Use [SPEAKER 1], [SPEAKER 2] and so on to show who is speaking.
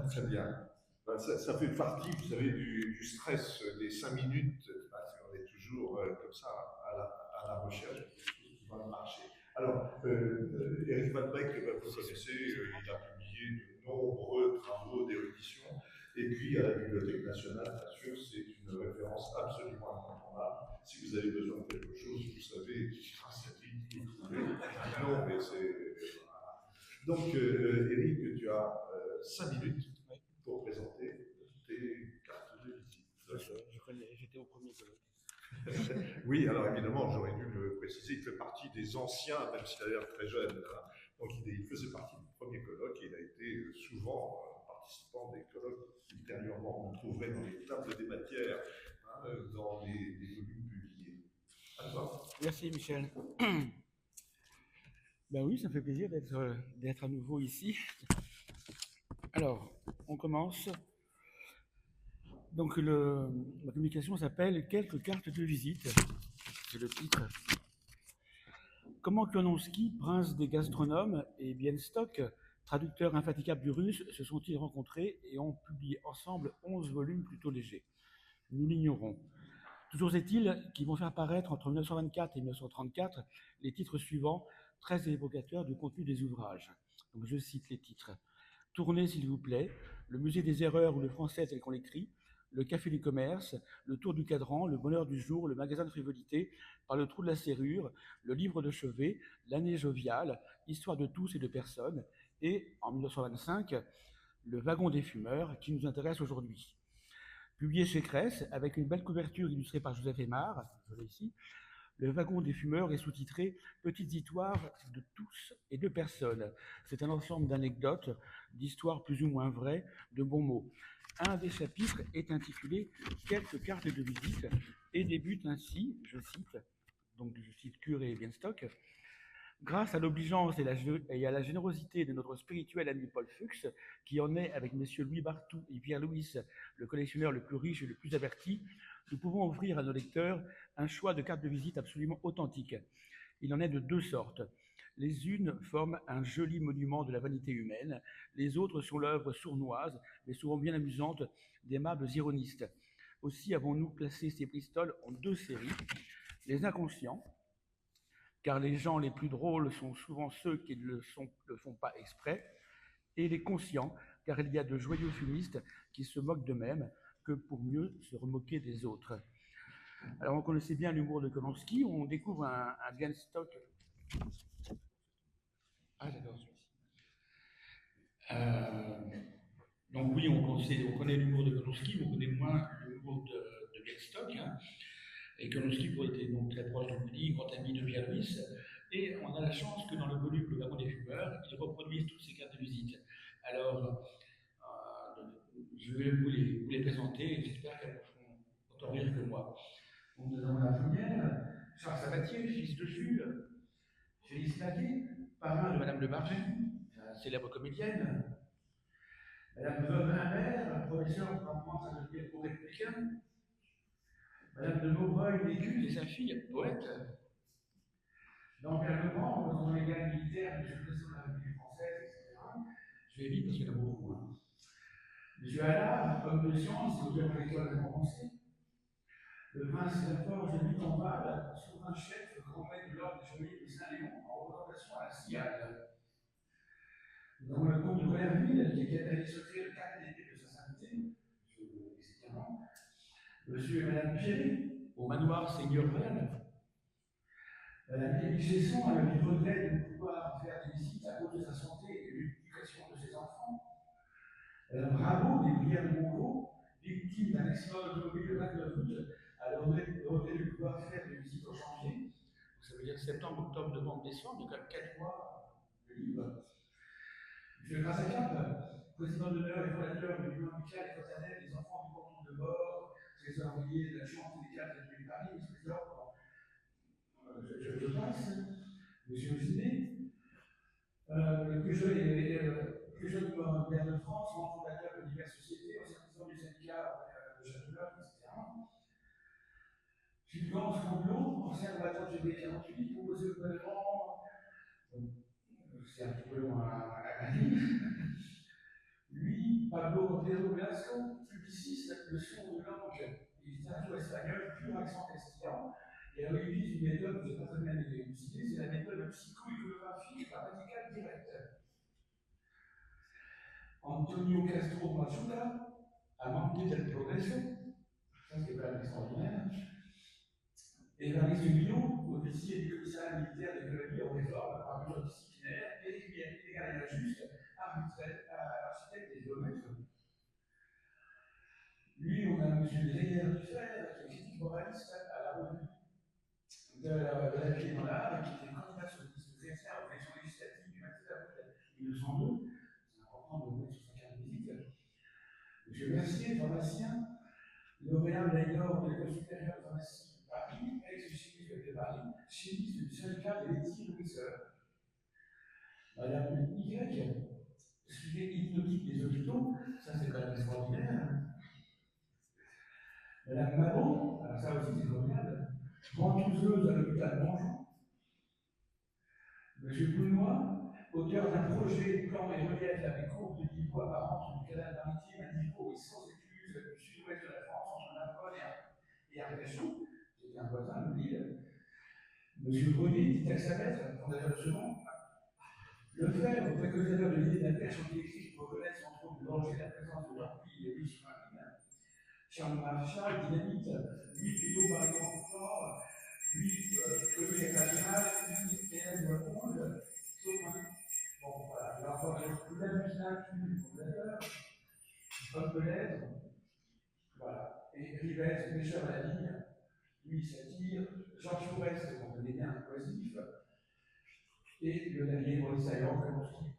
[SPEAKER 1] Très bien. Ben, ça fait partie, vous savez, du stress des 5 minutes. Ben, on est toujours comme ça à la recherche de quelque chose qui va marcher. Alors, Eric Van Beck, ben, vous connaissez, il a publié de nombreux travaux d'érudition. Et puis, à la Bibliothèque nationale, bien sûr, c'est une référence absolument incontournable. Si vous avez besoin de quelque chose, vous savez grâce à qui vous trouvez. Non, mais c'est. Donc, Eric, tu as 5 minutes pour présenter tes cartes de visite.
[SPEAKER 2] Je connais, j'étais au premier colloque.
[SPEAKER 1] Oui, alors évidemment, j'aurais dû le préciser, il fait partie des anciens, même s'il a l'air très jeune. Hein. Donc il faisait partie du premier colloque et il a été souvent participant des colloques ultérieurement. On le trouverait dans les tables des matières, hein, dans les volumes publiés. À toi.
[SPEAKER 2] Merci Michel. Ben oui, ça me fait plaisir d'être à nouveau ici. Alors, on commence. Donc la publication s'appelle Quelques cartes de visite. C'est le titre. Comment Klonowski, prince des gastronomes, et Bienstock, traducteur infatigable du russe, se sont-ils rencontrés et ont publié ensemble 11 volumes plutôt légers? Nous l'ignorons. Toujours est-il qu'ils vont faire paraître entre 1924 et 1934 les titres suivants, très évocateurs du contenu des ouvrages. Donc je cite les titres. Tournez, s'il vous plaît, le musée des erreurs ou le français tel qu'on l'écrit, le café du commerce, le tour du cadran, le bonheur du jour, le magasin de frivolité, par le trou de la serrure, le livre de chevet, l'année joviale, histoire de tous et de personne, et, en 1925, le wagon des fumeurs qui nous intéresse aujourd'hui. Publié chez Cresse, avec une belle couverture illustrée par Joseph Aymar, je l'ai ici, le wagon des fumeurs est sous-titré « Petites histoires de tous et de personnes ». C'est un ensemble d'anecdotes, d'histoires plus ou moins vraies, de bons mots. Un des chapitres est intitulé « Quelques cartes de visite » et débute ainsi, je cite, donc je cite Curé et Bienstock, grâce à l'obligeance et à la générosité de notre spirituel ami Paul Fuchs, qui en est, avec messieurs Louis Barthou et Pierre-Louis, le collectionneur le plus riche et le plus averti, nous pouvons offrir à nos lecteurs un choix de cartes de visite absolument authentiques. Il en est de deux sortes. Les unes forment un joli monument de la vanité humaine, les autres sont l'œuvre sournoise, mais souvent bien amusante, d'aimables ironistes. Aussi avons-nous classé ces pistoles en deux séries. Les inconscients, car les gens les plus drôles sont souvent ceux qui ne le font pas exprès, et les conscients, car il y a de joyeux fumistes qui se moquent d'eux-mêmes que pour mieux se remoquer des autres. Alors on connaissait bien l'humour de Klonowski, on découvre un Bienstock. Ah d'accord, celui-ci. Donc oui, on connaît l'humour de Klonowski, mais on connaît moins l'humour de Bienstock. Hein. Et Klonowski était donc très proche de Moody, grand ami de Pierre-Louis. Et on a la chance que dans le volume Le Wagon des fumeurs, ils reproduisent toutes ces cartes de visite. Alors, je vais vous les présenter et j'espère qu'elles vous feront autant rire que moi. Donc, nous avons la première, Charles Sabatier, fils de Jules, Félix Laguet, parrain de Madame de Barget, célèbre comédienne, Madame de Veuve-Imbert, professeur pour devenir pour républicain, Madame de Maubreuil-Lécu et sa fille, poète, Lambert Legrand, représentant légal militaire, monsieur le président de la République française, etc. Je vais vite parce qu'il y en a beaucoup. Hein. Monsieur Allard, homme de science et auteur intellectuel de pensée. Le prince Laforge de Mittenval, souverain chef, grand maître de l'ordre des chevaliers de Saint-Léon, en représentation à la SIAD. Nous avons le comte de Verville, qui a été secret le 4 d'été de sa sainteté, etc. Monsieur et Madame Pierry, au manoir Seigneur Royal. Madame Émilie Gesson a le regret de ne pouvoir faire des visites à cause de sa santé et de l'éducation de ses enfants. Madame Rabault, des Brières de Montgros, victime d'un accident automobile le 29 août, a le regret de pouvoir faire des visites au janvier. Ça veut dire septembre, octobre, novembre, décembre, donc 4 mois de libre. Monsieur Grassac, président d'honneur et fondateur de l'Union amicale et fraternelle des enfants du canton de Bord, trésorier de la Chambre des théâtres de Paris, vice-président, je passe, monsieur Ginet, le plus jeune maire de France, grand fondateur de diverses sociétés, ancien président du syndicat de Châteauneuf, etc. Fulgence Camblon, ancien combattant de juillet 48, opposé au gouvernement, c'est un petit peu loin à lire. Lui, Pablo Pedro Velasco, publiciste, le son de langue et littérature espagnole, pur accent castillan, et réunit une méthode que je n'ai pas très bien élucidée, c'est la méthode psycho-iconographique grammaticale directe. Antonio Castro Machuca, Amante del Progreso, ça c'est quand même extraordinaire. Évariste Guillot, officier du commissariat militaire des colonies aux réformes par mesure disciplinaire, égal et injuste, architecte des géomètres. Lui, on a M. Dreyer Duffer, qui est critique moraliste à la revue de la vie et dans l'art, qui était candidat sur le liste présidentielle aux élections législatives du 27 avril 1902. C'est important de le mettre sur sa carte de visite. M. Mercier, pharmacien, lauréat d'ailleurs de l'École supérieure de pharmacie de Paris, ex-chimiste de Paris, chimiste du syndicat des laitiers nourrisseurs. Madame Y, sujet hypnotique des hôpitaux, ça c'est quand même extraordinaire. Madame Mabon, alors ça aussi c'est formidable, ventouseuse à l'hôpital Bonjour. Monsieur Bounois, auteur d'un projet plan et relief avec courbe de niveau apparente du canal maritime à niveau et sans écluse du sud-ouest de la France entre Narbonne et Arcachon, c'était un voisin de l'île. Monsieur Grenier, dit taxamètre, fondateur de Semon. Lefebvre, préconisateur de l'idée d'un pêche électrique pour reconnaître entre autres le danger de la présence de l'orpille et des riches marines. Charles Marchal, dynamite, lui Pillot par exemple, lui Comité international, lui élève de Ronde, sauf un. Bon, voilà, il va avoir plus hallucinant que le fondateur, Paul Belève, voilà, et Rivès, pêcheur à la ligne, lui satire, Georges Forest, on connaît bien, oisif, et le navire Maurice Saillant, comme on se dit,